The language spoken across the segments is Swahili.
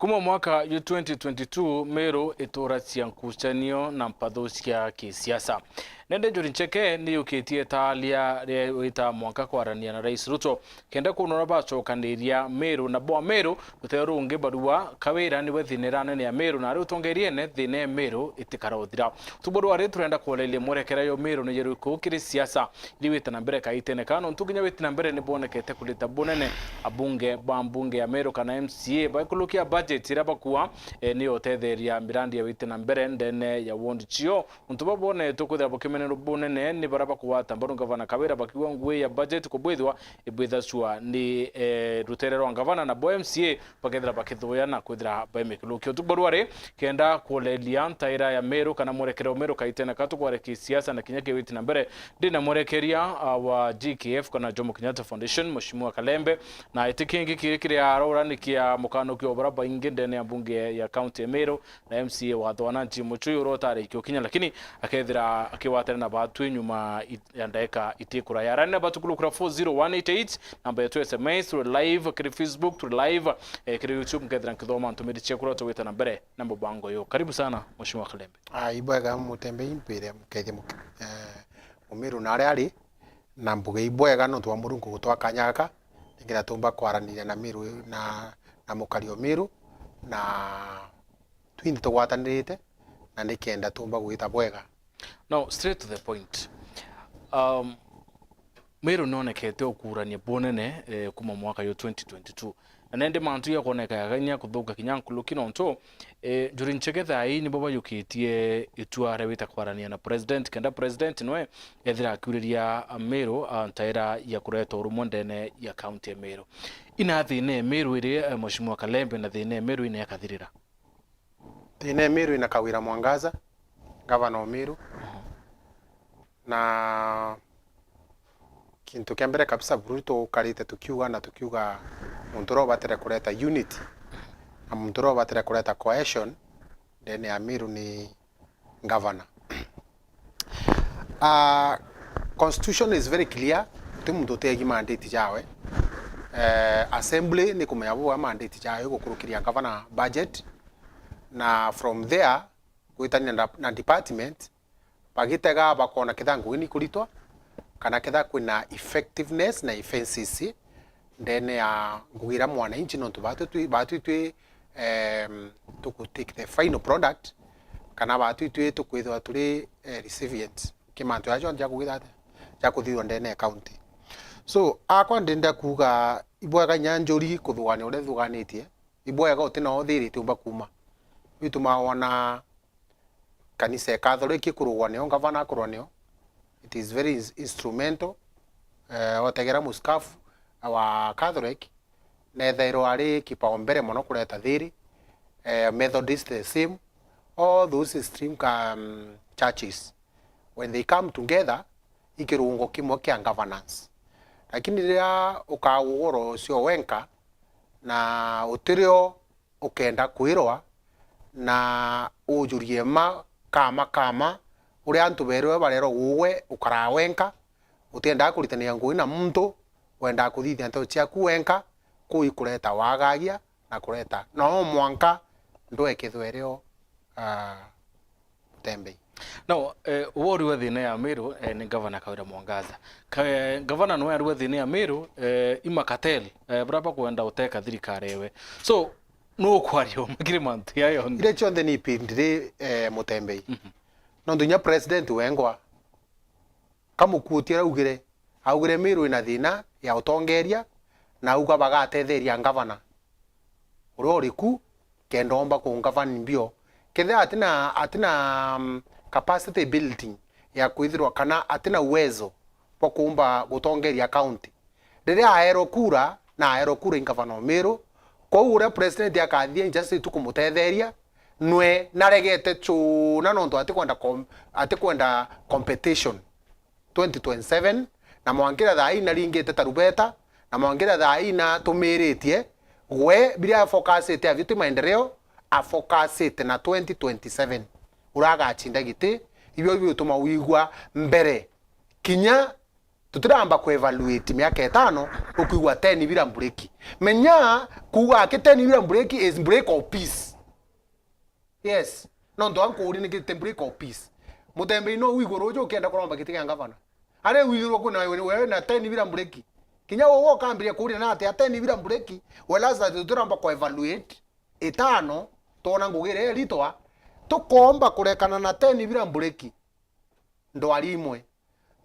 Kuma mwaka wa 2022 Meru itora ciankucanio na mpatho cia kisiasa. Nende Njuri Ncheke ni ukitie talia wita mwaka kwarania na Rais Ruto kenda kunora bacokaniria Meru na bwa Meru ruteru ungi barua kawira ni wethinira nene ya Meru na rutongerie ne thine Meru itikarothira tuboru ari turenda kuolelia murekera yo Meru ni yeru kukiri siasa liwita na mbere kaitene kano ntuginya wita na mbere ni bonekete kulita bonene abunge bambunge ya Meru kana MCA bakulukia budget iraba kuwa ni otetheria mirandi ya wita na mbere ndene ya ward chio ntuba bone tukuthira bokemenero bonene ni baraba kuwata mbaru gavana kawira bakiwa ngwe ya budget kubwithwa ibwitha swa ni ruterero gavana na bo MCA bakethira bakithoya na kwithira baimikilukio tuboru ari kenda kuolelia ntaira ya Meru kana murekero Meru kaitene katu kware kisiasa na kinyake wita na mbere ndina murekeria wa GKF kana Jomo Kenyatta Foundation Mheshimiwa Kalembe na itikingi kiri arora nikia mukano kyo baraba ingi ndene ya bunge ya county ya Meru na MCA wa Thwananchi Muchui urota ikyo kinya lakini akethira akiwatana na batu nyuma ya ndaika itikura ya rana batukulukura 40188 namba yetu SMS through live kiri Facebook through live kiri YouTube ngethira nkithoma ntumiri chekura to wita na mbere namba bango yo karibu sana Mheshimiwa Kalembe. Ibwega mutembe impire mukethe Meru na ari na mbuge ibwega no twa murungu gutwa kanyaka ngira tumba kwaraniria na Meru na mukario Meru na twindi tugwatanirite na nikenda tumba gwita bwega. Now straight to the point. Meru nonekete okurania bonene kuma mwaka yo 2022 na nende mantu ya koneka yaganya kuthuka kinyankulu kinonto Njuri Ncheke thai ni baba yukitie itware wita kwarania na president kenda president noe ethira akuriria Meru ntaira ya kureto rumo ndene ya county ya Meru ina thine Meru iri Mheshimiwa Kalembe na thine Meru ina yakathirira thine Meru ina Kawira Mwangaza gavana wa Meru na kintu kia mbere kabisa bruto karite tukiuga munturo batere kuleta unity na munturo batere kuleta cohesion ndene ya Meru ni governor. Constitution is very clear timundu tegi mandate jawe assembly ni kumeyabua mandate jawe gukurukiria governor budget na from there kuitania na department bagitega bakona kithangu ni kulitwa kana ketha kwina effectiveness na efficiency ndene ya ngugira mwana inchi no tubatu to take the final product kana batu tukwithwa tuli recipient kimantu yacho nja kugira ja kuthio ndene ya county so akwa ndenda kuga ibwaga nyanjuri kuthugani ure thuganitie ibwaga utina othiri tumba kuma bituma wana kanisa Catholic kurugwanio gavana kurwanio it is very instrumental otegera muskafu wa Catholic nethairo ari kipaumbele mono kuleta thiri Methodist the same all those extreme churches when they come together ikirungo kimwe kia governance lakini ria ukaworo sio wenka na utirio ukenda kuirwa na ujurie kama uri antu berwe barero uwe ukarawenka utienda kuritania ngui na muntu wenda kuthithia nto ciaku wenka kuikureta wagagia na kureta no mwanka ndo kithwereo tembe no wori wa thine ya Meru ni governor Kawira Mwangaza governor no ari thine ya Meru imakatel braba kwenda uteka thirikari ewe so no kwario magire mantu yayo ile chonde ni pindire mutembe no dunya president wengwa kamukutia augire Meru ina thina ya utongeria na uga bagatetheria governor uroriku kendomba ku governor mbio kethe atina capacity building ya kuithirwa kana atina uwezo kwa kuumba gutongeria county rire aerokura na aerokura governor Meru kwa ure president akathie just tukumutetheria nwe naregete chuna nonto atikwenda competition 2027 na mwangira thai na ringite tarubeta na mwangira thai na tumiritie we biria focusite avitu maendeleo afocusite na 2027 uraga chinda giti ibyo bituma wigwa mbere kinya tutiramba ku evaluate miaka 5 ukigwa 10 bila break. Menya kuga ke 10 bila break is break of peace. Yes, no ndo anko uri ni ke break of peace. Mutembe no wigoro jo kenda kuromba kitiga ngavana. Are wigoro kuna wewe na 10 bila break. Kinya wowo kambiria kuri na ate 10 bila break. Welaza tutiramba ku evaluate 5 tona ngugire ritwa tukomba kurekana na 10 bila break. Ndwari imwe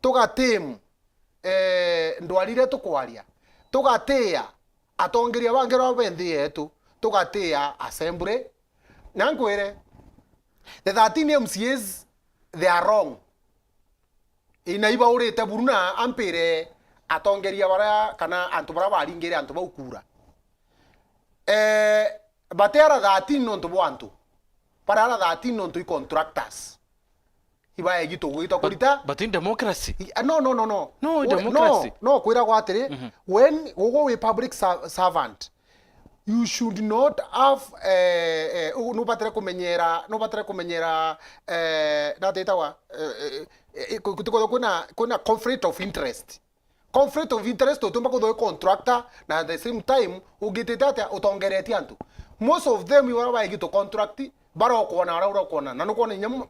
tugatimu ndwarire tukwaria tugatia atongeria bange ro bendi yetu tugatia assembly nangwire the 13 MCAs they are wrong inaiba urite buruna ampire atongeria bara kana antu bara baringire antu baukura batera 13 nonto bwantu para 13 nonto contractors iba egito gwita kurita but in democracy no democracy no kwira gwatire when go we public servant you should not have no batire kumenyera datetawa kuna conflict of interest utumba kutho contractor na at the same time ugitete utongereti antu most of them you are egito contract baro kona na no kona nyam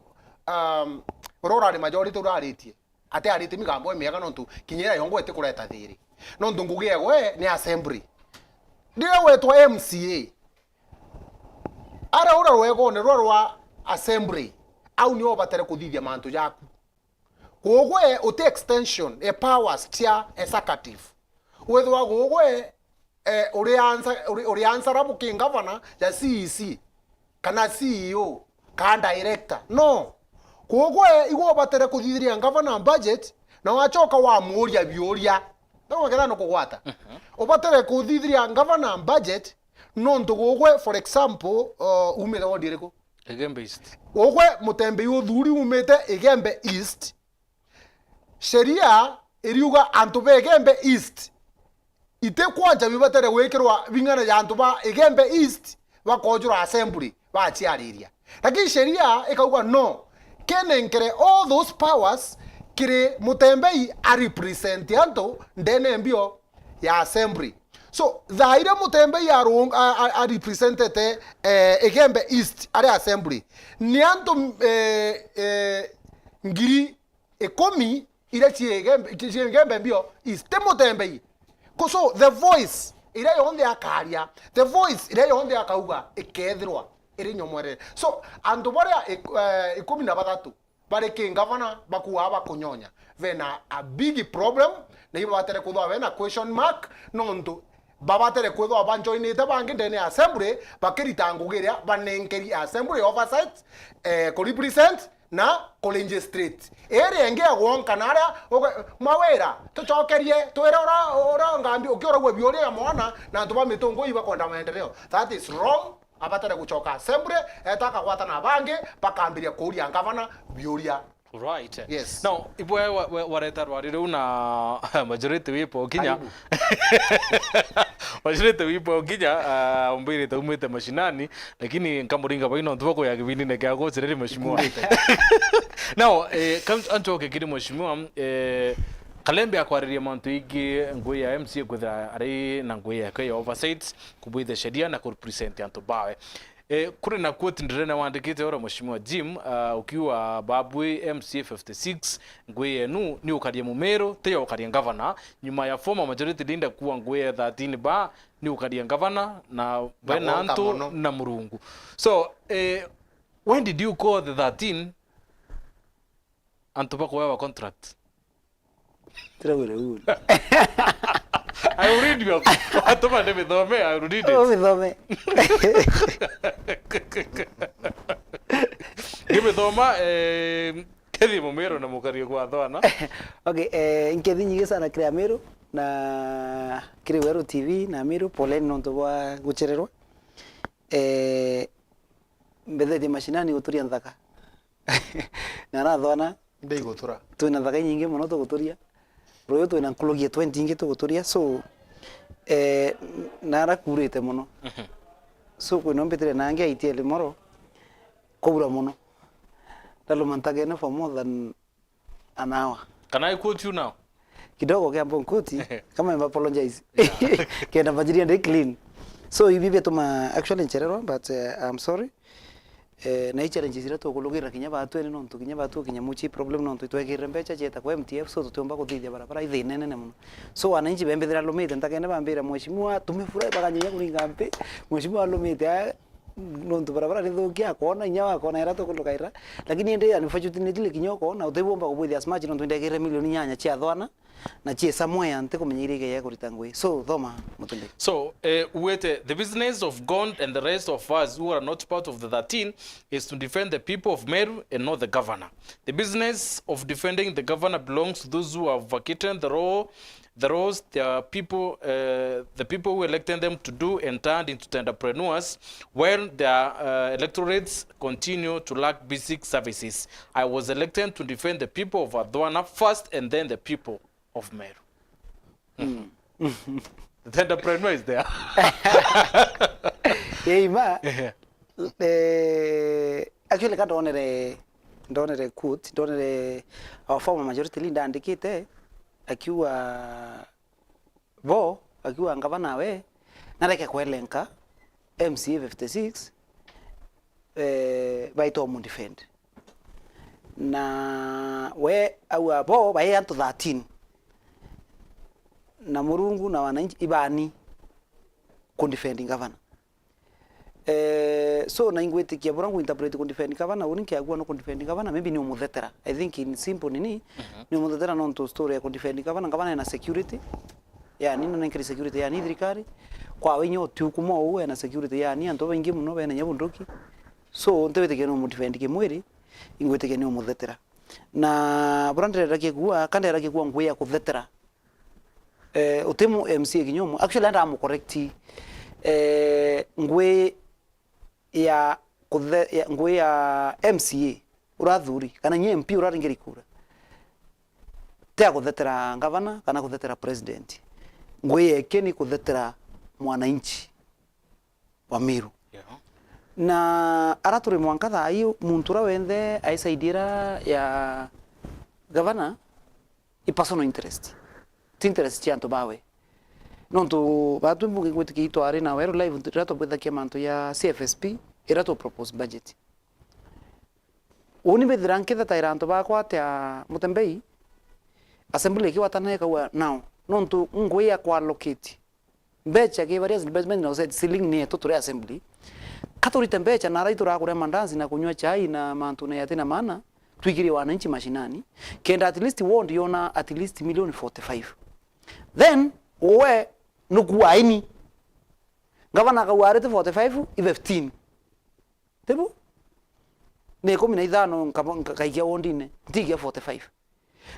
urora ni majority uraritie ate arite migambo emega nontu kinyera yongo ete kureta thiri nontu ngugie gwe ni assembly ndio wetwa MCA ara ura rwego ne rwa assembly au ni obatere kuthithia mantu yaku gogwe uti extension e powers tia executive wethwa gogwe uri answer rabu king governor ya CEC kana CEO kana director no kogwe igo batere kuthithiria governor budget na wachoka wa muria bioria no ngera no kugwata obatere kuthithiria governor budget no ndugogwe for example umete wondireko Igembe East ogwe mutembe uthuri umete Igembe East sheria iriuga antu be Igembe East ite kwanja bibatere gwikirwa bingana ya antu ba Igembe East bakojura assembly bachiariria lakini sheria ikauga no kenenkere all those powers kire mutembei a represent anto ndene mbio ya assembly so thaire mutembei a represented Igembe East are assembly ni anto ngiri 10 ile Igembe mbio is te mutembei so the voice ile yonde akaria the voice ile yonde akauga ikethirwa iri nyomwere so andu baria 13 bare king governor bakuwa bakunyonya vena a big problem na ibo batere kuthwa vena question mark nontu babatere kuthwa banjoinite bangi ndene assembly bakirita ngugiria banenkeri assembly oversight ko represent na ko legislate ere nge agwonka naria mawera tuchokerie twira ora ngambi ukiora gwe bioria mwana na ntuba mitungo iba konda maendeleo that is wrong abatare kuchoka assembly etaka kwata na bange bakambiria kuria ngavana bioria right yes now ibwe wareta rwari ru na majority wipo kinya majority wipo kinya umbire taumete mashinani lakini nkamuringa baino ntubako ya kibini ne kya gocere mashimwa now anchoke kiri mashimwa Kalembe akwariria mantu igi ngui ya MCA kwithira ari na ngui ya kwa oversight kubwitha sheria na kurepresent antu bawe kuri na quote ndirena wandikite ora mheshimiwa Jim ukiwa Babwe MCA 56 ngui yenu ni ukaria mumero te ukaria governor nyuma ya former majority leader kuwa ngui ya 13 ba ni ukaria governor na bena antu na murungu so when did you call the 13 antu bako wa contract Trawire ule. I will read you. Atoma de medome, I will read it. Oh, medome. Give doma kedi momero na mukari kwa thwana. Okay, nkedi nyingi sana krea Meru na Kiriweru TV na Meru poleni nonto bwa guchererwa. Mbethe di mashinani guturia nthaka. Na thwana ndei gutura. Twina nthaka nyingi muno tuguturia. Royo twina nkulugia 20 ingi tuguturia so nara kurite muno. So kwino mbetire nange aitiele moro kubura muno. Dalo mantage na for more than an hour. Can I quote you now? kidogo kia Mbonkoti kama I apologize kenda majiria ndi clean so ibi betuma actually nchererwa but I'm sorry na challenge zira to kulugira kinya batu ene nonto kinya batu kinya muchi problem nonto twegire mbecha cheta kwa MTF so tutomba kuthithia barabara ithe nene muno so wananchi bembethera lumite ntakene bambira mheshimiwa tumefurahi bakanyenya kuringa mpe mheshimiwa lumite nonto barabara rithukia kona inya wa kona era to kulukaira lakini ende unfortunately kinyoko na utebomba kubwithia as much nonto ndegire milioni nyanya chia thwana na chie somewhere ante kumenyirike ya kuritangwe so thoma mutunde so the business of Gond and the rest of us who are not part of the 13 is to defend the people of Meru and not the governor. The business of defending the governor belongs to those who have vacated the roles the people who elected them to do and turned into entrepreneurs while their electorates continue to lack basic services. I was elected to defend the people of Adwana first and then the people of Meru. The entrepreneur is there. Actually ka ndonere quote ndonere our former majority leader andikite akiwa ngavana we nareke kwelenka MCA 56 baito mu defend na we awa bo baye anto 13 na Murungu na wananchi ibani kundefending governor so na ingwetikia burangu interpret kundefending governor urinki agwa no kundefending governor maybe ni umuthetera I think in simple ni umuthetera non to story ya kundefending governor na security ya nino na increase security ya ni thirikari kwa wenyo tukumo uwe na security ya ni anto bengi muno bene nyabunduki so ntebeteke no mudefending mwiri ingweteke ni umuthetera na burandere rakigua kandera rakigua ngwe kuthetera utemu MCA kinyomo actually anda am correct ngwe ya MCA urathuri kana nye MP uraringeri kura tea kuthetera governor kana kuthetera president ngwe yake ni kuthetera mwananchi wa Meru na araturi mwankatha ayo muntura wende aisaidira ya governor I personal interest interest chanto bawe nonto batu mbuge kwetiki itware na wero live rato bwethakia manto ya CFSP irato propose budget uni bedranke da tairanto bakwa ta Mutembei assembly kiwatana kawa now nonto ngoya kwa allocate becha ke various investment no said ceiling ni tutore assembly katorite becha na raito ra kure mandazi na kunywa chai na manto na yatina maana tuigire wananchi mashinani kenda at least won yona at least million 45 then we nukuwa ini gavana kawarete 45 i 15 tebo ne 15 kaikia wondine tigia 45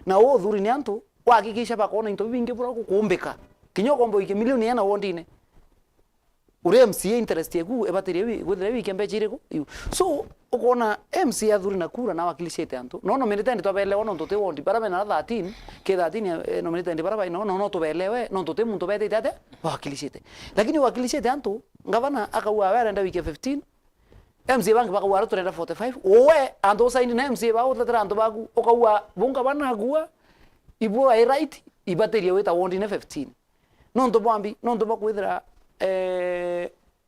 na wo dhuri ni antu wakikisha bakona into bingi bura kukumbika kinyokombo iki milioni yana wondine ure MCA interest yeku ebaterewi guthirewi kembechireko so ukona MCA dhuri na kura na wakilishete antu no minute ndi tobele wono ntote wondi bara mena 13 ke 13 no minute ndi bara no tobelewe no ntote muntu bete tate wakilishete lakini wakilishete antu gavana akawa wera wiki 15 MCA bangi baka wara turenda 45 owe antu saini na MCA bawo tatra antu bagu okawa bunga bana agua ibo ai right ibaterie weta wondi na 15 no nto bambi no nto bakwithira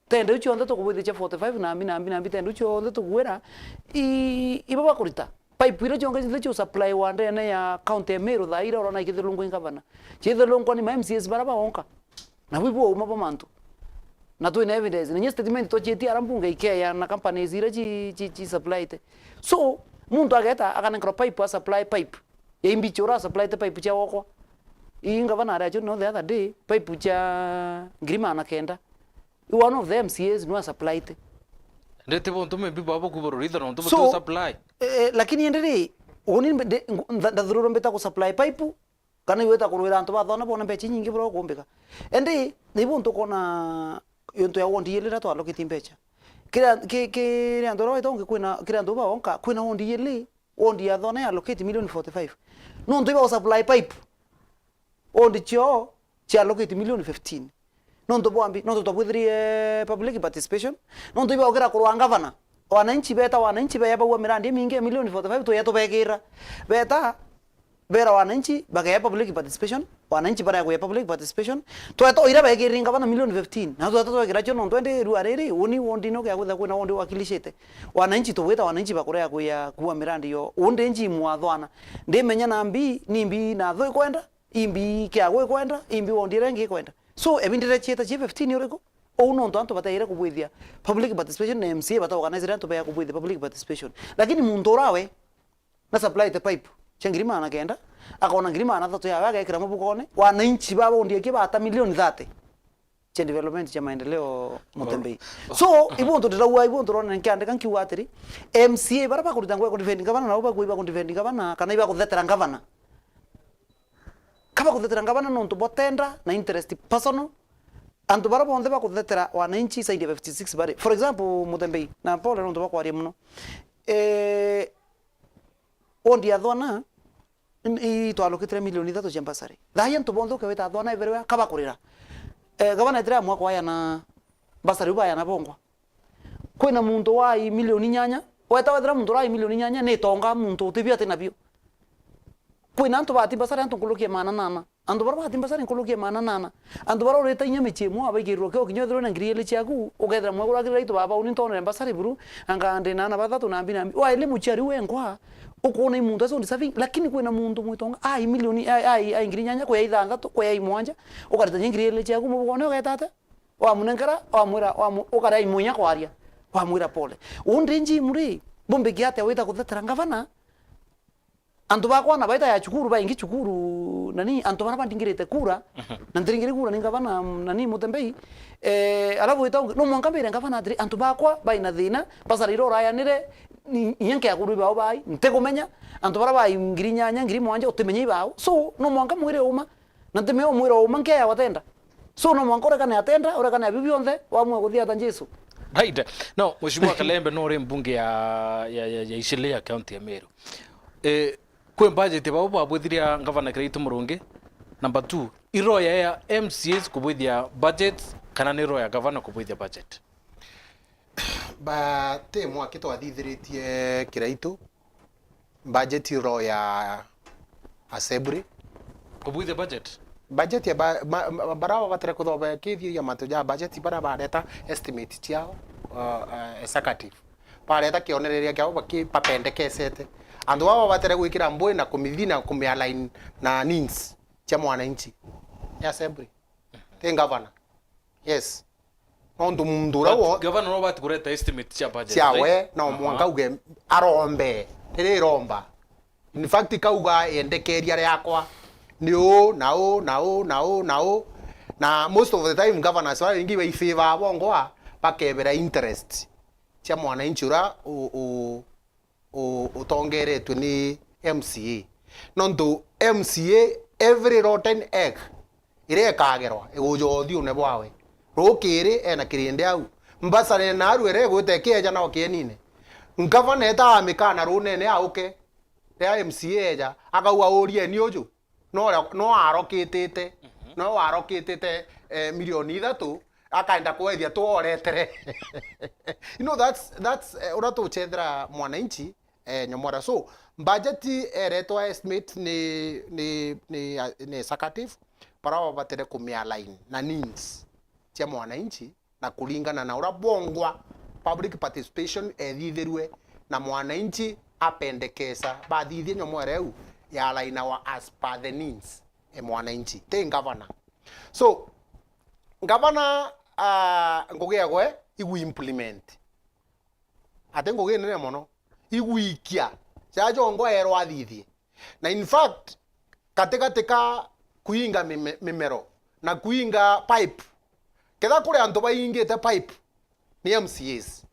tende ucho ndo tukubwithia 45 na ambi tende ucho ndo tukwira ibaba kurita pipe ire chonga ndo supply wande na ya county ya Meru thaira orona ikithilungu ingavana chithilungu ni MCS baraba onka na wibo umapa mantu na tu ina evidence ni statement to cheti arambunga ikea na company zira chi supply te so muntu ageta akana ngro pipe supply pipe ya imbichora supply te pipe cha woko ingavana ara no the other day pipe cha grima na kenda one of the MCAs no supply te ndete bonto me bibo abo kuboro ritho no to supply lakini endere oni ndadhururo mbeta ku supply pipe kana iweta kurwira antu bathona bona mbechi nyingi bro kumbika ende nibunto kona yonto ya wondi yele rato allocate mbecha kira ndoro itonge kwina kira ndo baonka kwina wondi yele wondi ya thona allocate million 45 no ndo iba supply pipe wondi cho cha allocate million 15 no ndo bwambi no ndo bwithrie public participation no ndo iba okera kurwa gavana wananchi beta wananchi baya bawa mirandi mingi million 45 to yato bekira beta bera wananchi bagaya public participation wananchi bara ya public participation to ira ba giringa bana milioni 15 na to gira chono twende ruariri uni wondi no ya gutha kwina wondi wakilishite wananchi to weta wananchi bakorea kuwa mirandi yo wondi nji mwathwana ndimenya na mbi ni mbi na thoi kwenda imbi kya gwe kwenda imbi wondi rengi kwenda so ebindire cheta 15 yoriko no nto anto bataira kubwithia public participation na MCA bata organize anto ba kubwithia public participation lakini muntu rawe na supply the pipe changirima na kenda akaona ngirima na thatu yawe agekira mubukone wananchi baba ndie kibata milioni 30 cha development cha maendeleo Mutembei so ibuntu ndirawa ibuntu rona nkiandika nkiwa atiri MCA bara bakuruta ngwe ku defend gavana na bakuiba ku defend gavana kana iba kuthetera gavana kaba kuthetera gavana no ntu botenda na interest personal antu bara bonde bakuthetera wananchi side 56 bari for example Mutembei na pole no ntu bakwaria muno ondi athwana i to alokitire milioni 3 cia mbasari thaya ntu bondo ke weta athwana everywhere kaba kurira gavana etira mwaka waya na mbasari ubaya na bongwa kwina muntu wa milioni 8 weta wetira muntu wa milioni 8 ne tonga muntu utibia tena bio kwina antu bati mbasari antu kulukie mana nana antu bara bati mbasari kulukie mana nana antu bara ureta inya michemo abagirwo ke okinyethero na ngiriele chiaku ugethera mwagura kira itu baba uni ntone mbasari buru anga ndena na bathatu na mbina wa ile muchari wenkwa ukona imuntu aso ndisaving lakini kwena muntu mwitonga milioni ngiri nyanya kwa ithanthatu kwa imwanja ukarita ngiriele chiaku mubone ugetata wa munengera wa mwira ukara imunya kwaria wa mwira pole undinji muri bombe giate wita kuthetera gavana antu bakwa na baita ya chukuru ba ingi chukuru nani antu bana bandingirete kura na ndringire kura ninga bana nani Mutembei alafu ita no mwankambire ngavana atri antu bakwa baina thina basariro raya nire nyenke ya kuru bao bai ntegomenya antu bara bai ngiri nyanya ngiri mwanja utemenye bao so no mwanka mwire uma na temeo mwire uma nke ya watenda so no mwanka ora kana atenda ora kana bibi onthe wa mwe kuthia tanjesu right no mheshimiwa Kalembe no re mbunge ya Isilia county ya Meru kwe budget babo babwithiria gavana Kiraitu Murungi number 2 iroya ya MCAs kubwithia budget kana ni roya gavana kubwithia budget ba te mwaki twathithiritie Kiraitu budget iroya assembly kubwithia budget ya bara batare kuthoba kithio ya matu ya budget bara bareta estimate tiao executive bareta kionereria kiao bakipapendekesete andu wao batare gwikira mbwe na kumithina kumialign na needs cha mwananchi ya assembly te governor yes ondu mundura wo governor no bati kureta estimate cha budget yawe na mwanga uge arombe tere romba in fact kauga endekeria yakwa nio na most of the time governors wale ingi we favor bongo bakebera interest cha mwananchi ura utongeretwe ni MCA nondu MCA every rotten egg ire kagerwa egujothi une bwawe rokere ena kirinde au mbasare na aru ere gutekia jana okienine ngavana eta amikana runene auke ya MCA eja akauga urie ni oju no arokitete no arokitete milioni 3 akaenda kwethia tuoretere you know that's urato chedra mwananchi nyomora so budget eretwa estimate ni executive para batere kumia line na needs cha mwananchi na kulingana na ura bongwa public participation ethitherwe na mwananchi apendekesa bathithie nyomora eu ya line wa as per the needs mwananchi te governor so governor ngogegwe igu implement ate ngogene mono igwikia chajo ngo ero athithie na in fact katika kuinga mimero na kuinga pipe ketha kuri antu baingite pipe ni MCAs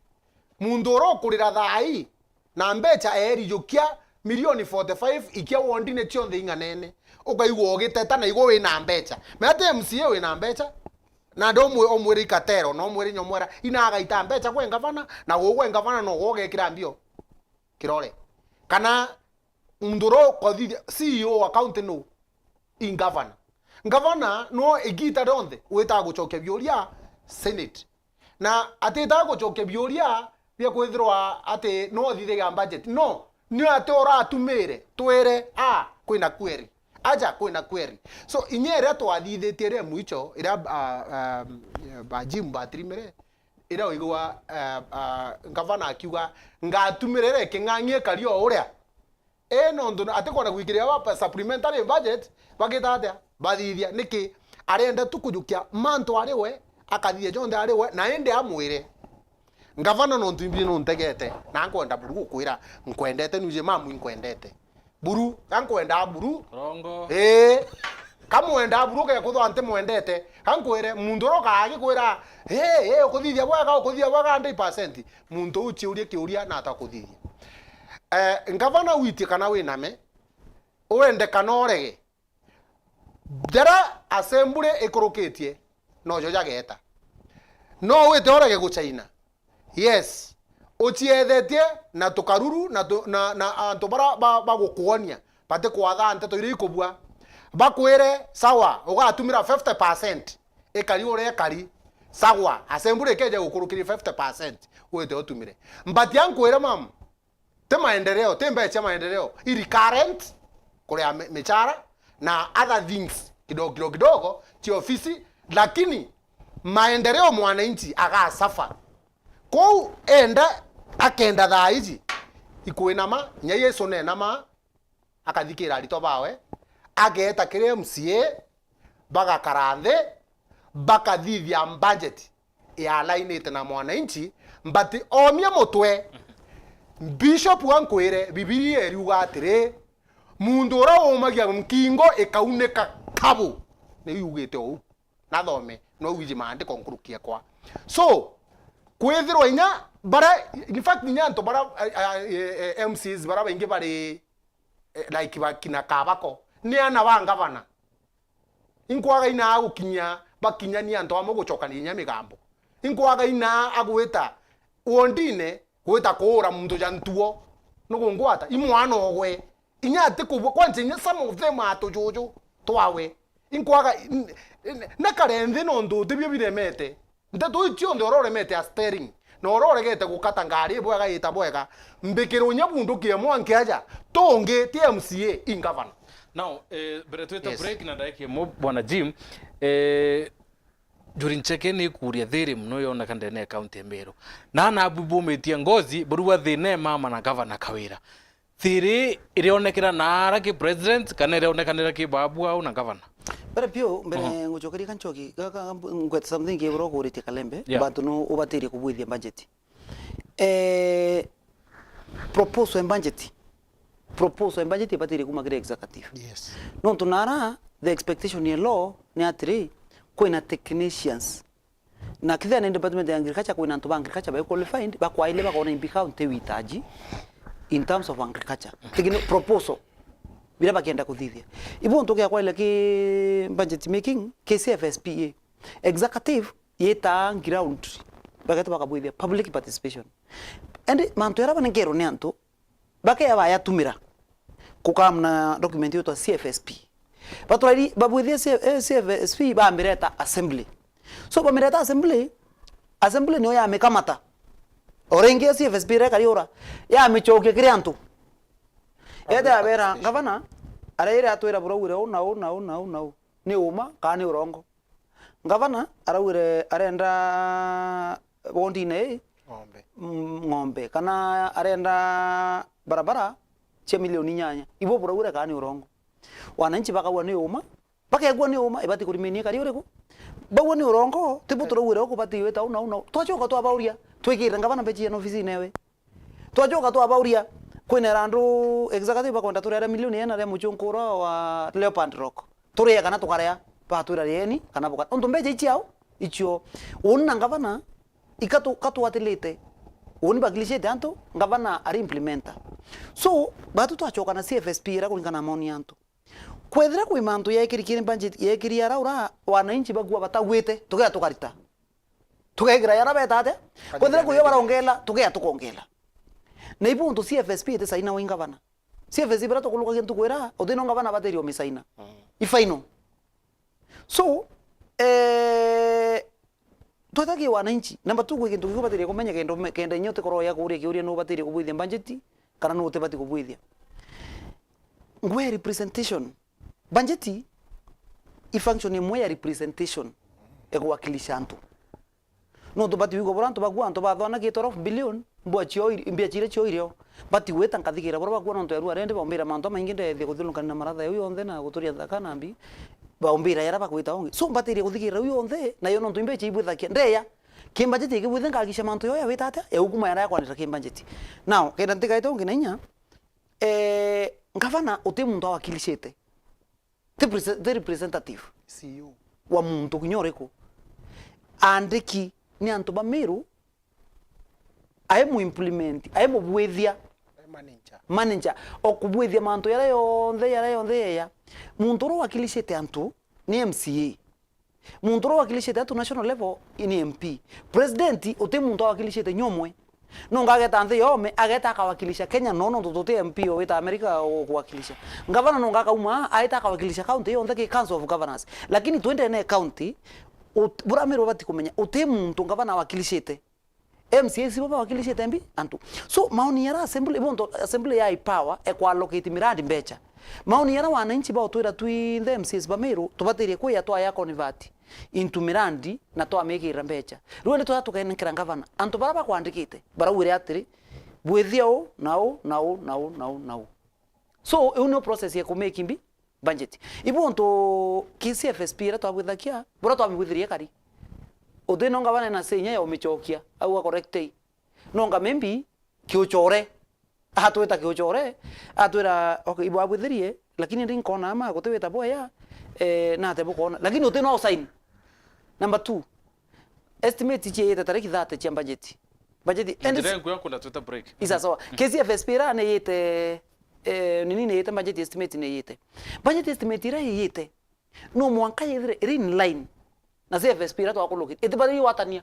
mundu ro kurira thai na mbecha erijukia milioni 45 ikia wondine tionthe inganene ukaigwo giteta na igwo wina mbecha mete MCA wina mbecha na ndomwe omwiri katero no mwiri nyomwera inaga ita mbecha kwe gavana na gogwe gavana no goge kirambio kirore kana nduro kothi CEO account no in governor no igita donde weta gucoke bioria senate na ateta gucoke bioria bia kwithirwa ate no thithe ga budget no ni atora atumire twere kwina query aja kwina query so inyere twathithitie re muicho ira ba jimba trimere ira oigwa gavana akiuga ngatumire re king'ang'ie kario uria no ndo atekona gwikiria wa supplementary budget bagita atia bathithia niki arenda tukujukia manto ariwe akathithia jonde ariwe na ende amwire gavana no ntumbi no ntegete na nkwenda buru kwira nkwendete nuje mamu nkwendete buru nkwenda buru rongo kamwenda buru ke kuthwa ante mwendete kankwire mundu roka agikwira ukuthithia bwaga 100% mundu uchi urie kiuria na atakuthithia gavana witi kana winame uende kana orege dara assembly ikoroketie no joja geta no wite orege guchaina yes uchiethetie na tukaruru na antu bara bagukuonia bate kwatha nteto iri ikubua bakwire sawa ugatumira 50% ikari ore kari sawa assembly keje gukurukiri 50% wite otumire mbati yankwire mam te maendeleo te mbecha maendeleo iri current kuria mechara na other things kidogo chi ofisi lakini maendeleo mwananchi agasafa ko enda akenda thaizi ikuinama nya Yesu nenama akathikira rito bawe ageta kire MCA baga karanthe bakathithia budget ya line na mwananchi mbati omia mutwe Bishop wankwire Biblia eriuga atire mundu ora umagia mkingo ikauneka kabu ni yugite o na thome no wiji maandiko nkurukia kwa so kwithirwa inya bara in fact nya nto bara MCs bara baingi bari like bakina kabako ni ana bangavana inkwaga ina agukinya bakinya ni anto amugucokania nya migambo inkwaga ina agwita wondine gwita kuura mundu jantuo nugungwata imwana ogwe inya ate kubwo kwanze nya some of them atojojo twawe inkwaga nakarenthi no ndu tibyo biremete ndeto ichio ndo ororemete a steering no ororegete gukata ngari bwega yita bwega mbikiro nya bundu kie mwanke aja tonge TMCA in governor now beretweta break na daike mo bwana Jim Jurincheke ni kuria thiri mno yona kandene county Emero na abubu metia ngozi burua thine mama na governor Kawira thiri irionekera na araki president kana irionekanira ki babu au na governor bara pio mbere nguchokeri kanchoki ngwet something ke bro ko rite kalembe batu no ubatiri kubwithia budget proposal en budget batiri kumagira executive yes no tunara the expectation in law ni atiri kwina technicians na kitha na department ya agriculture kwina ntu ba agriculture ba qualified ba kwa ile ba kona imbika unte witaji in terms of agriculture tigino proposal bila bakienda kuthithia ibo ntoke kwa ile ki budget making KCFSPA executive yeta ground bagata bakabwithia public participation and manto era banengero ne anto bakaya ba yatumira kukamna document yoto CFSP Patroli babwithia CFSP ba mireta assembly. So ba mireta assembly no ya mekamata. Orengia CFSP re kariora. Ya michoke kriantu. Eda abera gavana araire atwira burowire una. Ni uma kani urongo. Gavana arawire arenda bondine ngombe kana arenda barabara cha milioni nyanya. Ibo burowire kani urongo. Wananchi bakawa ni uma bakegwa ni uma ibati kurimenia kari ureko bawo ni urongo tibu turawira ko bati weta una twachoka to abauria twikira ngavana bechi na ofisi newe twachoka to abauria kwina randu executive bakonda turera milioni ena re muchunkura wa Leopard Rock turia kana tukarea patura yeni kana boka ondo mbeje ichiao ichio unna ngavana ikatu katuatelete oni baglishe tanto ngavana ari implementa so batu twachoka na CFSP ra kulingana maoni yanto kwethira kwi mantu yekirikire budget yekiria raura wananchi bagua batagwite tugea tukarita tugegira yara betate kwethira kuyo barongela tugea tukongela na ibuntu CFSP ite saina winga bana CFSP barato kuluka kintu kwera odino ngabana baterio misaina ifaino so tutaki wananchi namba tu kintu kiko baterio kumenya kendo nyote koro ya kuria kiuria no baterio kubwithia budget kana no utebati kubwithia ngwe representation budgeti function imwe ya representation ekuwakilisha antu no tubati wigo boranto bagwa anto bathona gitoro billion mbwa chio mbia chire chio irio bati weta nkathigira bora bagwa no nteru arende bombira manto maingi ndethie kuthulukana na maratha yo yonthe na guturia thaka nambi bombira yara bakwita ongi so mbatirie kuthigira yo yonthe na yo no ntumbe chibwithakia ndeya kimbajeti kibwithe ngagisha manto yo ya witata ukuma yara yakwanira kimbajeti now kenda ntikaite ongi na inya ngavana uti muntu awakilishite the representative CEO wa muntu kinyoreko andiki ni antu ba Meru aemu implement aemu bwethia manager okubwethia mantu yara yonthe ya muntu ro wakilishite antu ni MCA muntu ro wakilishite antu national level ni MP president uti muntu wakilishite nyomwe no ngageta nthe yome ageta akawakilisha Kenya nono tutote MP o wita America o kuwakilisha ngavana no ngakauma aita akawakilisha county yonthe ki council of governors lakini twende ne county bura Meru bati kumenya uti muntu ngavana wakilishite MCA si baba wakilishite mbi antu so maoni yara assembly ya power kwa allocate miradi mbecha maoni yara wananchi ba utwira twinde MCA ba Meru tubatirie kwa yatwa ya convert into mirandi na to amekira mbecha rwende to tukaenekera ngavana antu baraba kwandikite barawire atiri bwethio nao so uno process ya kumake mbi budget ibonto KCFSP ra to abwithakia bora to amwithirie kari uthe no ngavana na senya ya umichokia au correctei no ngamembi kiuchore atweta kiuchore atwira okay ibo abwithirie lakini ndinkona ama guteweta boya na te bukona lakini uthe no sign number 2 estimate chiyete tariki 30 cha budget ndio ngo kuna tuta break isa sawa KCFSP ra ne yete nini ne yete budget estimate ne yete budget estimate ra yete no mwanka yethire in line na CFSP ra to akuluki itibari watania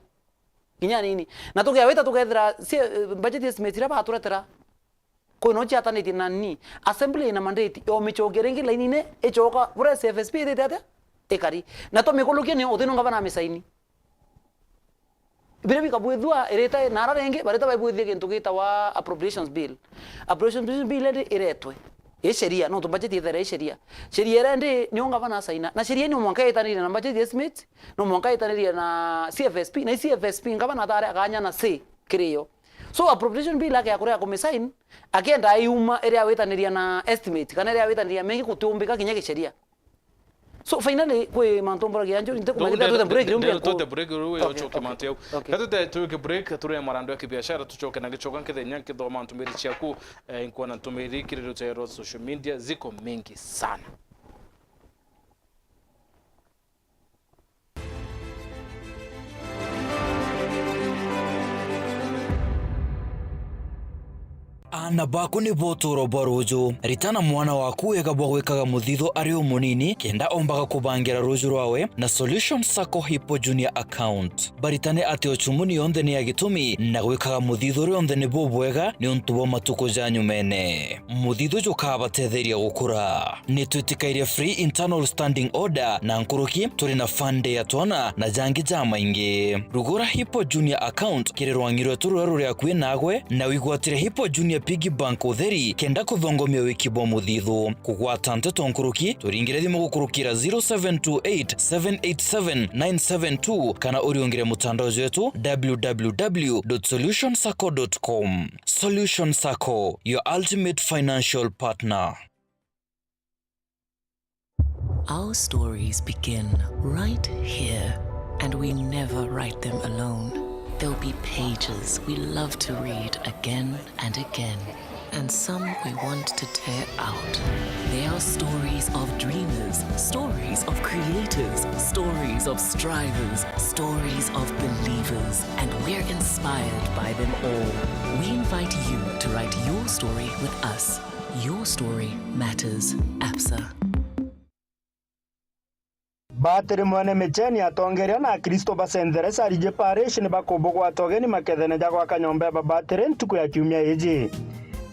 kinya nini na tukaweta tukethira budget estimate ra baturetera ko no chata ni nani assembly ina mandate o michogerengi line ne echoka bure CFSP itete ekari na to mikuluki ni uthino ngavana misaini bire bikabwithwa ireta nara renge bareta baibwithie kintu gita wa appropriations bill iretwe sheria no to budget ithere sheria rende ni ngavana saina na sheria ni mwanka itanire na budget estimate no mwanka itanire na CFSP na CFSP ngavana tare akanya na C kirio so appropriation bill yake akore akomesign akenda ayuma area wetaniria na estimate kana area wetaniria mengi kutumbika kinyake sheria so finally kwe mantombora gianjo nite kumagida tu break ndio tu break ruwe ochoke manteo katu tuke break turi marando ya kibiashara tuchoke na gichoka nkithe nyanke do mantumiri chiaku inkuwa na tumiri kiriro cha social media ziko mengi sana. Ana bako ni botoro barojo ritana mwana waku egabwa gwikaga muthitho ari umunini kenda ombaga kubangira rojo rwawe na Solution Sacco Hippo Junior account baritane ati ochumuni yonthe ni agitumi na gwikaga muthitho rionthe ni bobwega ni untubo matuko janyu mene muthitho jukabatetheria gukura ni twitikaire free internal standing order na nkuruki turi na fande ya twana na jangi jama ingi rugura Hippo Junior account kirerwangirwe tururu ria kwi nagwe na wigwatire Hippo Junior Piggy Bank utheri kenda kuthongomia wikibwa muthithu kugwata nteto nkuruki turingire thimu gukurukira 0728787972 kana uriongire mutandao wetu www.solutionsacco.com. Solution Sacco, your ultimate financial partner. Our stories begin right here, and we never write them alone. There'll be pages we love to read again and again, and some we want to tear out. They are stories of dreamers, stories of creators, stories of strivers, stories of believers, and we're inspired by them all. We invite you to write your story with us. Your story matters. APSA. Bateri mwane mecheni atongeria na Kristo basendere arije parish ni bakombo kwa togeni makethene jakwa kanyombe babateri ntuku ya kiumia iji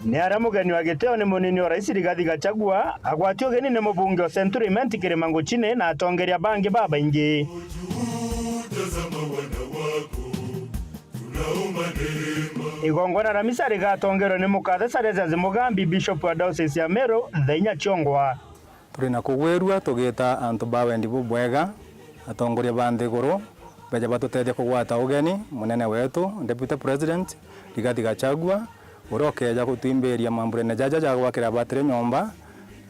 ni ara mugeni wa giteo ni munini wa rais Rigathi Gachagua agwatio geni ni mubunge wa Centurion Kirimango chine na atongeria bangi baba ingi igongona ra misa rigatongerwo ni mukathe Salesius Mugambi bishop wa diocese ya Meru Thainya Chongwa. Turi na kugwirua tugita antu bawendi bubwega atongoria ba nthiguru beja batutethia kugwata ugeni munene wetu deputy president Rigathi Gachagua urokeja gutwimbiria mambure jaja ja gwakira batire nyomba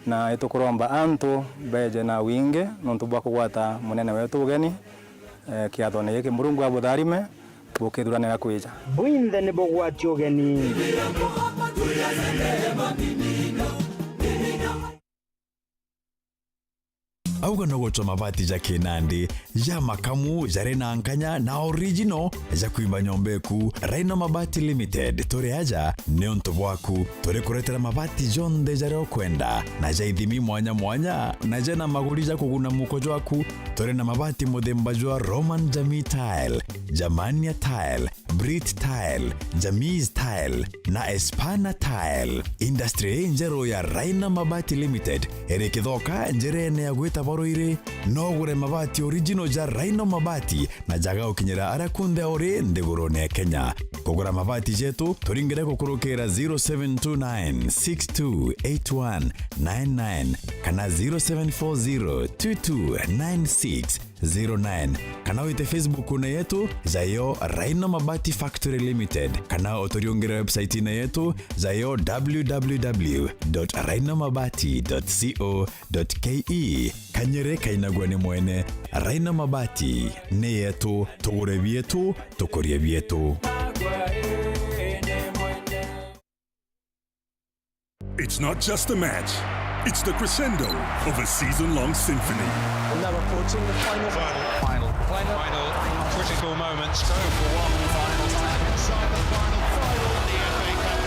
na itukuromba antu beje na wingi nontu bwa kugwata munene wetu ugeni kiathone giki Murungu abutharime bukithuranira kwija Bwinthe ni bugwati ugeni. auga no gutwa mabati ja kinandi ja makamu jare na nkanya na original ja kuimba nyombeku Rhino Mabati Limited turi aja ni untu bwaku turi kuretera mabati jonde jare okwenda na ja ithimi mwanya mwanya na ja na maguri ja kuguna muko jwaku turi na mabati muthemba jwa Roman Jamii Tile, Jamania Tile, Brit Tile, Jamis Tile na Espana Tile. Industry njero ya Rhino Mabati Limited ere kithoka njerene ya gwita boroire no gure mabati original ja Rhino Mabati na jaga ukinyira ara kunde ori ndigurone ya Kenya. Kugura mabati jetu turingire kukurukira 0729628199 kana 0740229609 kana wite Facebook na yetu zayo Rhino Mabati Factory Limited kana otoriongera website na yetu zayo www.rhinomabati.co.ke kanyere kainagwa ni mwene Rhino Mabati ne yetu tugure bietu tukorie bietu. It's not just a match, it's the crescendo of a season-long symphony. And now approaching the final. Critical moments. Go for one final time inside the final. The FA Cup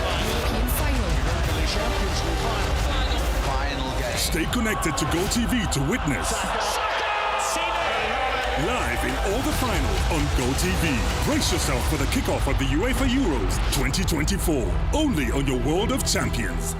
final. European Champions League final game. Stay connected to GoTV to witness. Live in all the finals on GoTV. Brace yourself for the kickoff of the UEFA Euros 2024. Only on your World of Champions.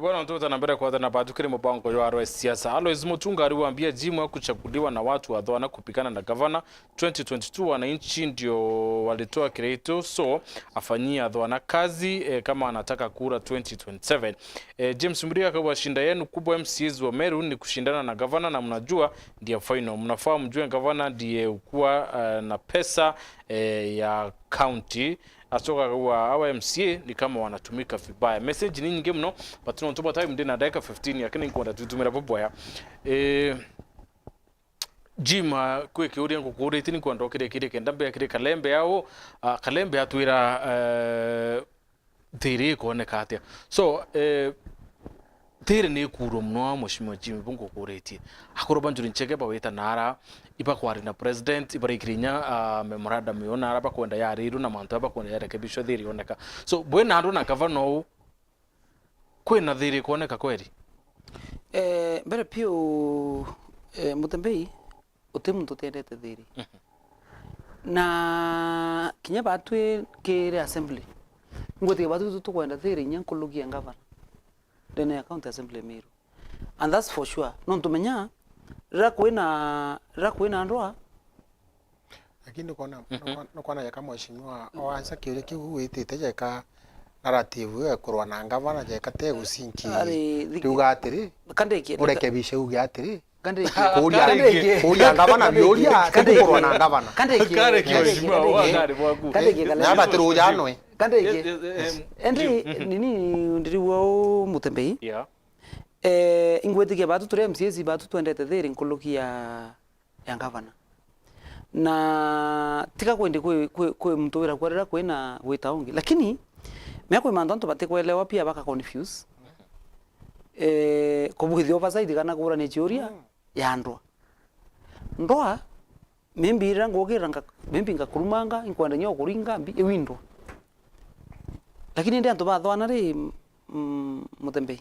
Bwana mtoto na mbere kwa na batukiri mpango wa RS siasa. Alois Mutunga aliwaambia jimu kuchaguliwa na watu wa Dhoana kupikana na gavana 2022 wananchi ndio walitoa kireto so afanyia Dhoana kazi kama anataka kura 2027. James Muriga kwa shinda yenu kubwa MCs wa Meru ni kushindana na gavana na mnajua ndiye final. Mnafaa mjue gavana ndiye ukuwa na pesa ya county asoka kwa awa MCA ni kama wanatumika vibaya. Message ni nyingi mno but tunatoba time ndina dakika 15 lakini nkwenda tutumira boboya jima kweke uri ngo kure tini kwando kire kendambe kire kalembe yao kalembe atwira thiri kuoneka atia so thiri ni kuro mno mushimo jimi bungo kureti akoro banjuri ncheke ba weta nara iba kwari na president iba ikirinya memorandum yo nara ba kwenda ya riru na manto ba kwenda ya rekebisho thiri oneka so bwena ndo na governor kwena thiri kuoneka kweli mbere pio Mutembei utimu tutendete thiri na kinya batwe kire assembly ngote batu tukwenda thiri nyankulugia governor dene ya county assembly Meru and that's for sure non tumenya rakwena ndoa lakini kona ya kama mheshimiwa oanza kile kiwitite jeka narrative kurwa na ngavana jeka te gusinki tuga atiri kandeke urekebishe uga atiri kandeke kuria ngavana bioria kurwa na ngavana kandeke mheshimiwa wangari bwagu kandeke na batiru janwe kandeke endi nini ndiriwo Mutembei yeah ingwetike batu turi MCS batu twendete thiri nkulukia ya ngavana na tika kwende kwe mtu wira kwarira kwena wita ongi lakini meko imandanto batekuelewa pia baka confuse kubuhithio basaidi kana kura ni chiuria ya ndoa mimbira ngokiranga mimbinga kurumanga inkwenda nyo kuringa mbi ewindo lakini ndi antu bathwana ri Mutembei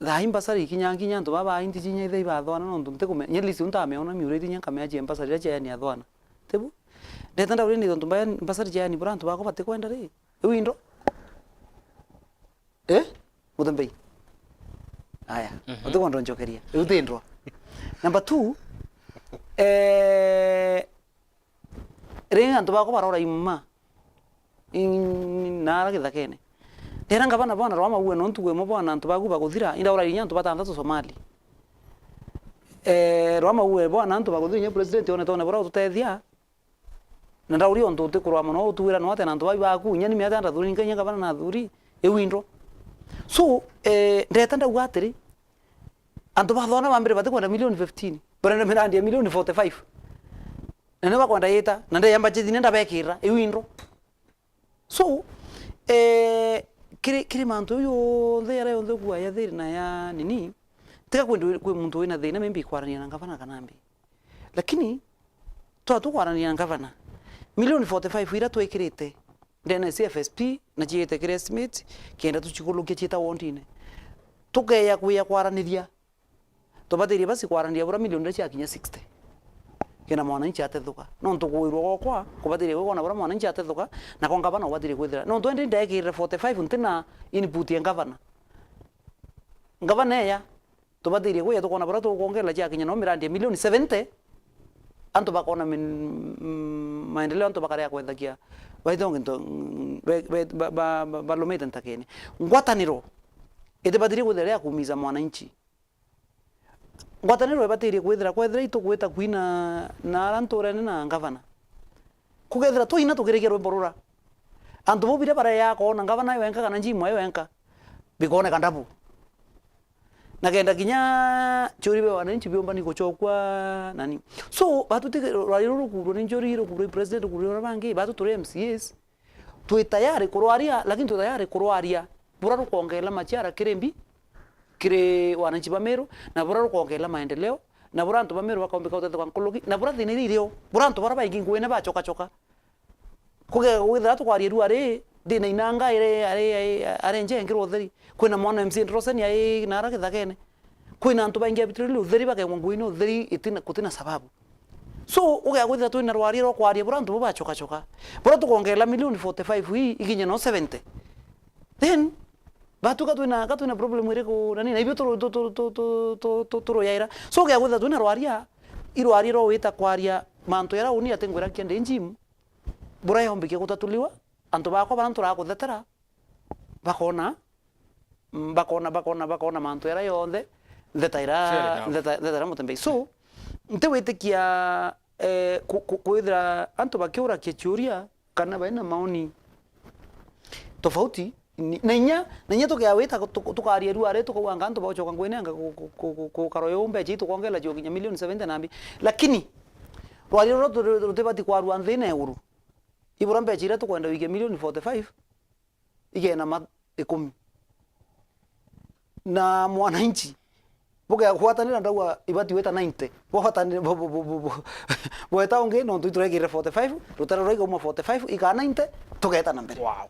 thaimba basari kinyanginya ntu baba indi jinya ithai bathwana no ntu kume nyelisi unta meona miureti nya kameaje basari ya ni athwana tebu ndetanda uri ni ntu baya basari ya ni brantu bako bate kwenda ri ewindo Mutembei aya otuko ndonjokeria utindwa number 2 renga ntubako barora imma nara githakene era ngabana bana rwa mawe no ntuwe mo bana ntubagu baguthira inda ora inya ntubata Somali rwa mawe bana ntubaguthira president one tone bora tutethia na ndauri on tuti kurwa muno utuwira no atena ntubai baku nya ni miata ndathuri nganya ngabana na thuri ewindro so ndeta ndauga atiri antu bathona bambere batikwenda milioni 15 barenda mirandi ya milioni 45 na ne bakwenda yeta na nda yamba jithine nda bekira ewindro so kiri mantu yo thera yo thugwa ya thiri na ya nini tika kwe muntu wina thina membi kwarania na ngavana kanambi lakini tu kwarania na ngavana milioni 45 ira twekirite ndene CFSP na jiete estimate kenda tuchikuluke chita wondine tugeya kuya kwaraniria tubatirie basi kwarania bura milioni cia kinya 60 kena mwananchi atethuka no ntukuirwo gokwa kubatirie gukona bura mwananchi atethuka na kwa ngavana ubatirie kwithira no twende ndekire 45 ntina input ya ngavana ya tubatirie kuya tukona bura tukongela cia kinya no mirandi milioni 70 antu bakona maendeleo antu bakarea kwethakia baithonge nto balomete ntakene ngwataniro itibatirie kwithira ya kumiza mwananchi ngwataniro ibatirie kwithira itu gwita kuina na aranturene na ngavana kugethira tuina tugirikia rwimborura antu bobire bara ya kona ngavana wenka kana njimwe wenka bikone kandabu na kenda kinya choribe wananchi biomba niko chokwa nani so batu tike raliro kuro ni njoriro kuro president kuro bangi batu tore MCAs tu tayari kurwaria lakini tu tayari kurwaria bura rukuongela machara kirembi kire wananchi bamero na bura rukuongela maendeleo na bura antu bamero bakaombeka utete kwa nkologi na bura thinirio bura antu bara baingi ngwene ba choka kuge withira tu kwaria ruare dina inanga are nje ngiro theri kwina mwana MC Rosen ya nara githakene kwina antu baingi abitirili utheri bakengwa ngwino utheri itina kutina sababu so uge gwithira tu ina rwari ro kwaria bura antu ba choka bura tukongela milioni 45 hii ikinye no 70 then batuka tu problem ireko nani na ibyo toro yaira so uge gwithira tu ina rwaria irwari ro wita kwaria mantu yara uni atengwera kiende njimu bura yombike gutatuliwa antu bako bantu ra kuthetera bakona mantu era yothe thetaira Mutembei so ntewitikia kwithira antu bakiura kichuria kana baina maoni tofauti na inya tukia wita tukaria ruare tukawanga antu bachoka ngwene anga kukaro yombe jitu kongela joginya milioni 70 nambi lakini rwari ro rutebati kwa rwanthine uru ibura mbechira tukwenda wike milioni 45 igena 10 na mwananchi boga kuatanira ndawa ibati weta 90 bohatanira boeta onge no tuiregire 45 rutara roigo mo 45 ika 90 tugeta na mbere wow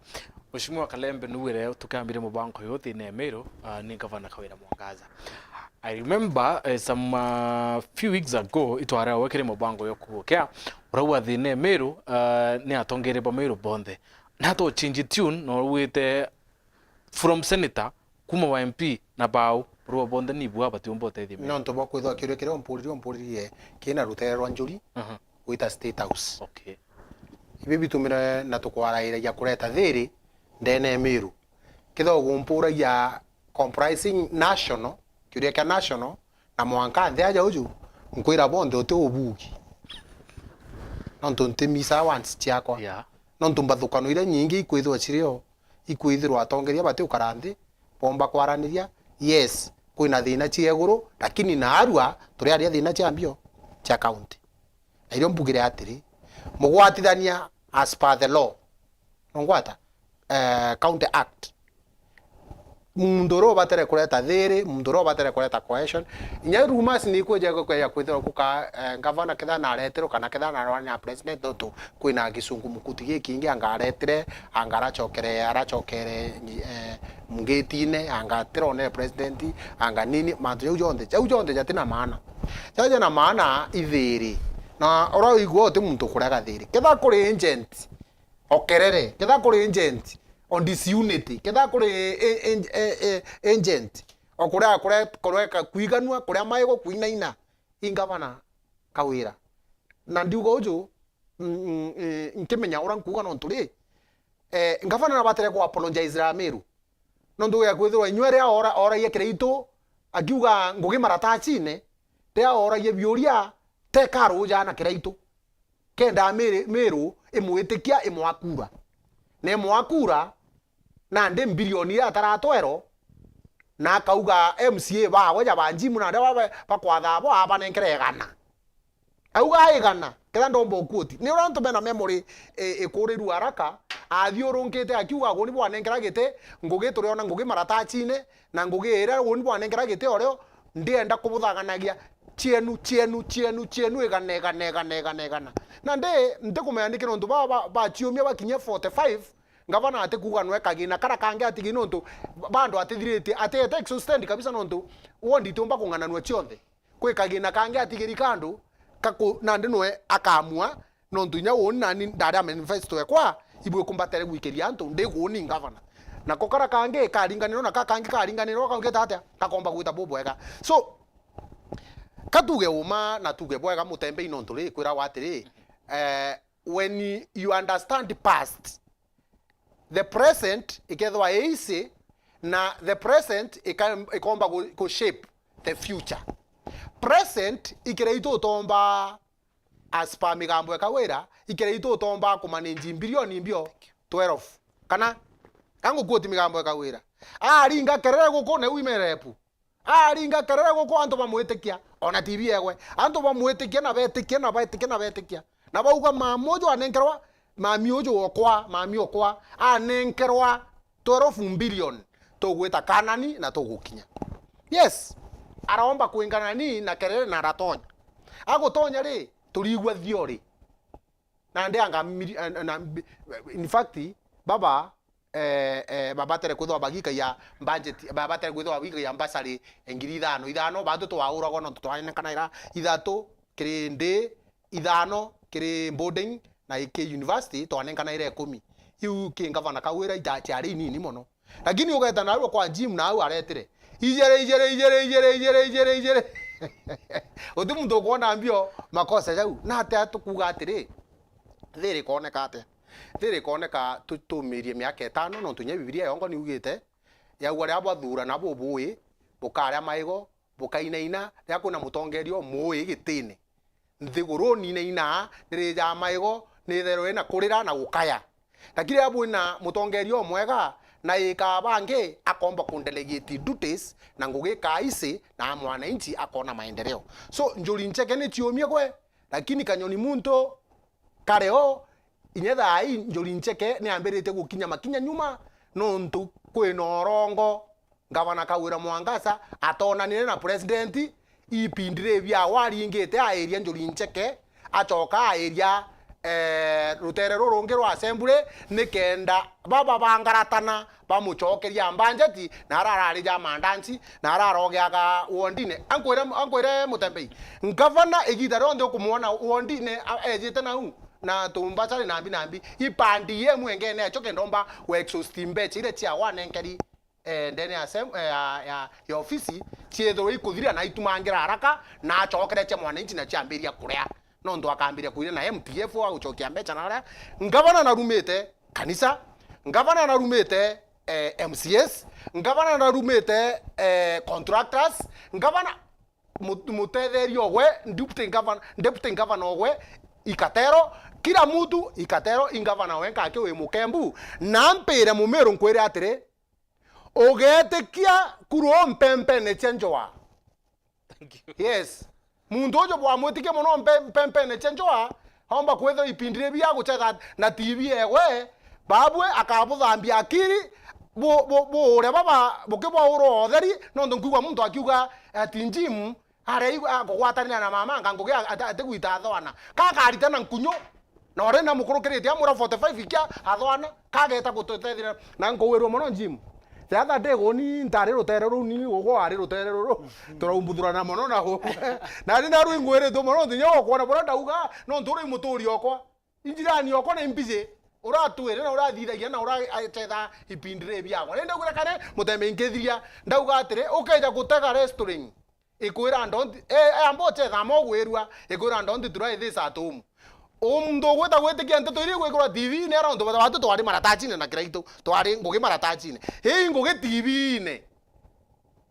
Mheshimiwa Kalembe nuwire tukambire mubanko yote ne mero ni gavana Kawira Mwangaza. I remember some few weeks ago itwara wekere mubango yokugokea urawa thine mero ni atongere ba mero bonde nato change tune no wite from senator kuma wa MP na bau ruwa bonde ni bua bati umbote thime no ntobo kwithwa kirekere ompuririe kina rutere rwa njuri wita State House okay ibe bitumira na tukwaraira ya kureta thiri ndene miru kitho gumpura ya comprising national kiuria national na mwanka ndia ja uju nkwira bonde ote obugi nonto ntemisa once chiako nonto mbathukano ire nyingi ikwithwa chirio ikwithirwa atongeria bate ukarandi bomba kwaraniria yes kwina thina chieguru lakini na arua turi aria thina chambio cha county irio mbugire atiri mugwatithania as per the law ngwata county act mundoro batere kuleta thiri mundoro batere kuleta cohesion inya rumors ni kweja kwa kwithira kuka governor kitha na aretero kana kitha na rwana president toto kwina gisungu mukuti kingi angaretire arachokere mngetine angatiro ne president anga nini mantu jau jonde jatina maana jaja na maana ithiri na ora igwo te muntu kuraga thiri kitha kuri agent okerere kitha kuri agent on disunity kitha kuri agent okuria kureka kuiganua kuria maigo kuinaina ingavana Kawira na ndiugo uju nkimenya ura nkuga no nturi ngavana na batere ko apologize ra Meru no ndu ya kwithirwa inywere ora ye kirito akiuga ngugi maratachine te ora ye biuria te karo jana kirito kenda Meru imwitikia imwakura ne mwakura na ndi bilioni ya taratwero na kauga MCA bawe ja banjimu na ndawa bakwatha bo aba nenkeregana auga igana kenda ndombo kwoti ni urantu bena memory ekuriru haraka athiurunkite akiuga goni bwanenkeragite ngugi turiona ngugi maratachine na ngugi era goni bwanenkeragite oreo ndienda kubuthaganagia chienu igana na nde kumeyandikira ntu ba chiumia bakinya 45 ngavana ate kuga nwe kagina kara kange atigi nontu bando atithirite ate exhausted kabisa nontu wondi tumba kungana nwe chionde kwe kagina kange atigiri kandu kako nande nwe akamua nontu nya woni nani ndara manifesto ekwa ibwe kumbatere gwikeria antu nde goni ngavana na kokara kange karinganiro na kakange karinganiro kaungeta atia kakomba gwita bobwega so katuge uma na tuge bwega mutembe inontu ri kwira watiri when you understand the past the present ikethwa easy na the present ikomba go shape the future present ikireito tomba as pa migambo ekawera ikireito tomba ku manage bilioni mbio 12 kana kangu kwoti migambo ekawera ringa kerere gukone wimerepu ringa kerere guko antu bamwitikia ona TV egwe antu bamwitikia na betikia na bauga mamojo anenkerwa mami okwa anenkerwa 12 billion togweta kanani na togukinya yes araomba kuingana ni na kerere na ratonya agotonya ri turigwa thiori na ndeanga in fact baba baba tere kuthwa bagika ya budget baba tere kuthwa bagika ya mbasari engiri ithano batu twaurago no tutwane kana ira ithatu kirinde ithano kiri boarding na iki university twanengana ire 10 iu kingavana Kawira itachari nini mono lakini ugeta nawe kwa gym na au aretire ijere utu muntu kuona mbio makosa jau na ate tukuga atiri thiri koneka tutumirie miaka 5 no tunye Biblia yongo ni ugite ya gware abathura na bobuwi bukara maigo bukainaina ya kuna mutongerio muyi gitini nthiguru ninaina nirija maigo ni thero ina kurira na gukaya lakini abu na mutongerio mwega na ikabange akomba kundelegate duties na ngugi kaisi na mwananchi akona maendeleo so njuri ncheke ni chiomie kwe lakini kanyoni muntu kareo inyetha ai njuri ncheke ni ambirite gukinya makinya nyuma nontu kwina orongo ngavana Kawira Mwangasa atonanire na president ipindire bya waringite aeria njuri ncheke achoka aeria rutere rurungi rwa assembly nikenda baba bangaratana bamuchokeria mbanjeti na ararari ja mandansi na ararogeaga wondine ankwire mutembei ngavana igida ronde kumuona wondine ejete na u na tumbachari nambi ipandi ye mwengene achoke ndomba we exhaustimbe chire chia wanenkeri ndene ya ofisi chietho ikuthiria na itumangira haraka na achokere che mwananchi na chiambiria kuria no ndo akambire kuire na MPF au chokia mbecha na ria ngavana na rumete kanisa ngavana na rumete MCS ngavana na rumete contractors ngavana mutetherio gwe deputy governor ogwe ikatero kila mtu ikatero ingavana wenka ake we mukembu na mpire mumero nkwire atire ogetekia kuro mpempe ne chenjoa thank you yes mundu ojo bwa mwetike muno mpempe ne chenjoa homba kwetho ipindire bia guchega na TV egwe babwe akabuthambia akiri bo ore baba bokebwa uro otheri no ndungwa muntu akiuga ati njimu are agwatanira na mama nganguge ategwita thwana kakarita na nkunyo na ore na mukurukirite amura 45 ikia athwana kageta gutotethira na ngowero muno njimu Tata dego ni ntare rutere ru ni ugo ari rutere ru turumbuthurana muno na ho na ni naru ingwere to muno ntinya okuona bora ndauga no nturi muturi okwa injirani okwa na imbize Uratwire na urathithagia na uratetha ipindire biago. Nende kure kare mutembe ngithiria ndauga atire ukeja gutega restaurant. Ikwira ndondi ambo tetha mogwirwa ikwira ndondi turaithisa atumu. Omundo gweta gwetikia nteto iri gwikora TV ne arondo batu twari maratachi ne na kiraito twari ngugi maratachi ne hii ngugi TV ne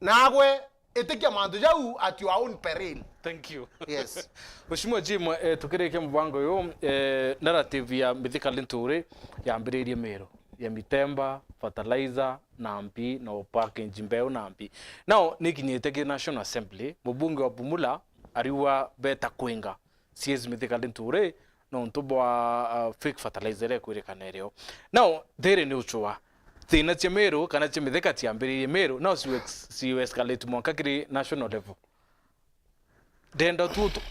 nagwe etikia mandu jau at your own peril. Thank you. Yes. Mheshimiwa Jim, tukireke mbango yo narrative ya Mithika Linturi yambiririe Meru ya mitemba, fertilizer, nampi na package mbeu nampi. Now nikinyete ki National Assembly mubunge wa Bumula ariwa beta kwenga CS Mithika Linturi no ntubwa fake fertilizer kwirikana ryo. Now there ni uchwa thina cia Meru kana cia Mithika ciambiririe Meru now si escalate mwanka kiri national level. Denda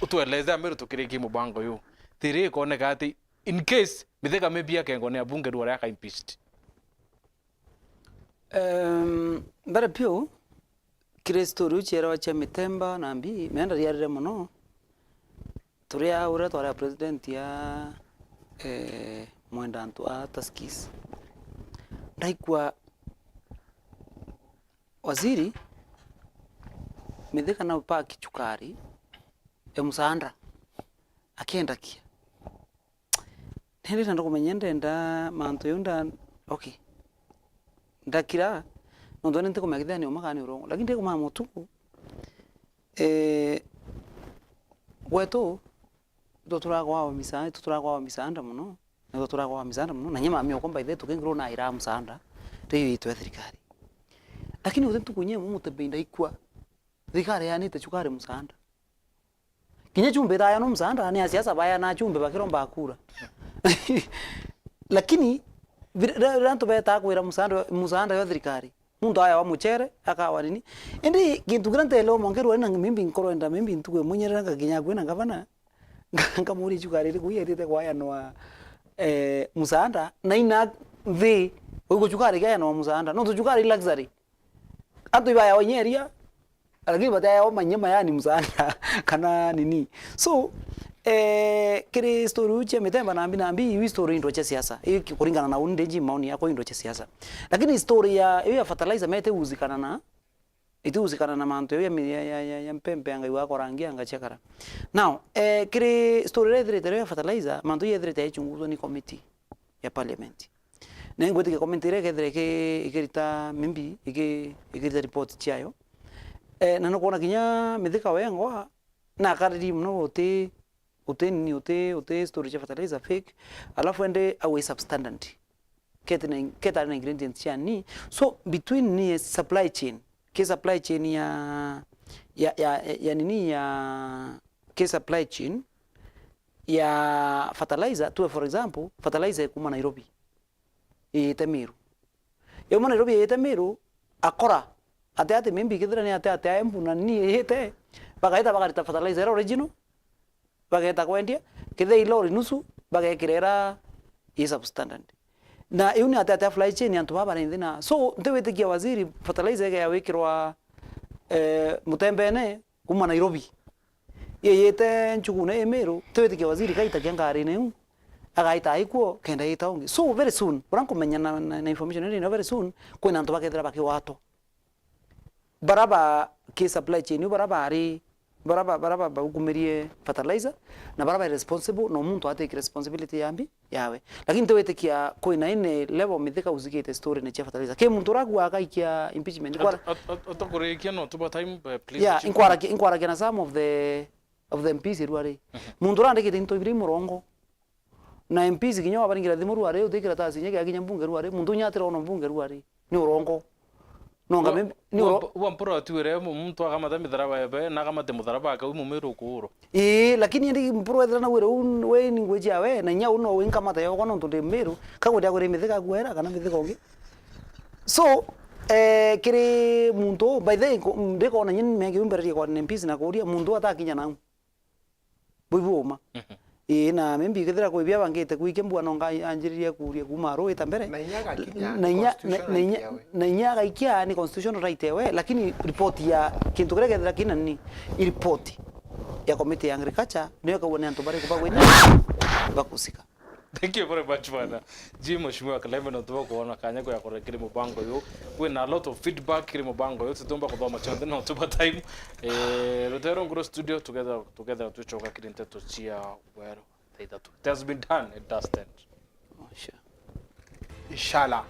tueleza Meru tukiriki mubango yu thiri koneka ati in case Mithika maybe akengo ne abunge ruare aka impeached. Bara pio Kristo chera wa cha mitemba na mbi meenda riarire muno turia ura twara president ya mwenda antu a Taskis ndaikwa waziri Mithika na upaki chukari musandra akienda kia nende ndo kumenyende nda mantu yunda okay ndakira ndo nende kumagithani umakani urongo lakini ndiko mamutu wetu tuturagwa wa misanda muno na tuturagwa wa misanda muno na nyama amyo kwamba ithe tukengiro na ira musanda riyo itwe thirikari lakini uthe tukunye mumutebinda ikwa thirikari yani tachukare musanda kinye chumbe daya no musanda ni asiasa baya na chumbe bakiromba akura lakini rantu beta kwira musanda yo thirikari mundu aya wa muchere akawa nini indi kintu grante lo mongeru na mimbi nkoroenda mimbi ntukwe munyerera ngakinya kwena ngavana ngamuri chukari kuyerite kwa no musanda na ina the ugo chukari kaya no musanda no chukari luxury atu ibaya wanyeria lakini bataya manyema yani musanda kana nini so kiri story uche mitemba nambi hii story ndo cha siasa hii kuringana na undeji maoni yako ndo cha siasa lakini story ya fertilizer mete uzikana na uzikana na manto ya mpempe anga iwa korangia anga chekara now kiri story ya fertilizer manto ya drete chunguzo ni committee ya parliament na ngoti ke committee re ke ikirita mimbi ikirita report chayo na no kona kinya Mithika wengo na kariri mno ote story cha fertilizer fake alafu ende awe substandard keta na ingredients ya ni so between ni supply chain ke supply chain ya nini ya ke supply chain ya fertilizer tu for example fertilizer kuma Nairobi Meru yo Nairobi Meru akora ate mimbi kidra ni ate embu na ni yete bagaita fertilizer original bageta kwendia kithe ilori nusu bagekirera is substandard na yuni ate supply chain antu baba ndina so ndewetikia waziri fertilizer ya wekirwa mutembene kuma Nairobi yete nchukune Meru ndewetikia waziri kaita kyangari ne agaita ikuo kenda itaongi so very soon uranko menya na information ni very soon kwena antu bagethera bakiwato baraba ke supply chain baraba bagumerie fertilizer na baraba responsible no muntu atake responsibility yambi yawe lakini tewetikia koina ine level Mithika uzikite story ne cha fertilizer ke muntu ragu akaikia impeachment kwa atakurekia no tuba time please yeah inkwara kana some of the MPs ruare muntu randike into ibiri murongo na MPs kinyo abaringira thimu ruare utikira tasi nyeke akinya mbunge ruare muntu nyatira ono mbunge ruare ni urongo nonga mimi ni wampura tuere muntu akamata mitharaba yabe na akamate mutharaba akauma Meru kuuro lakini ndi mpuro ethana were we ni ngweja we na nya uno winka mata yo kono ntonde Meru kagwenda kure Mithika gwera kana Mithika ogi so kire muntu by the ndiko na nyin mege umbere kwa MPs na kuria muntu atakinya na buibuma na mimbi kethira kuibia bangite kuikembua nonga anjiriria kuria kuma ro itambere na nyaga ikia ni constitutional right ewe lakini report ya kintu kile kethira kina ni report ya committee ya agriculture ndio kaone antu bare kuba wena bakusika Thank you very much bana. Ji mheshimiwa Kalembe no tuko kuona kanya kwa kore kiri mubango yo. We na a lot of feedback kiri mubango yo tutomba kuthoma chonde no tuba time. Rutero ngoro studio together tuchoka kiri nteto chia wero. It has been done, it does stand. Oh, sure. Inshallah.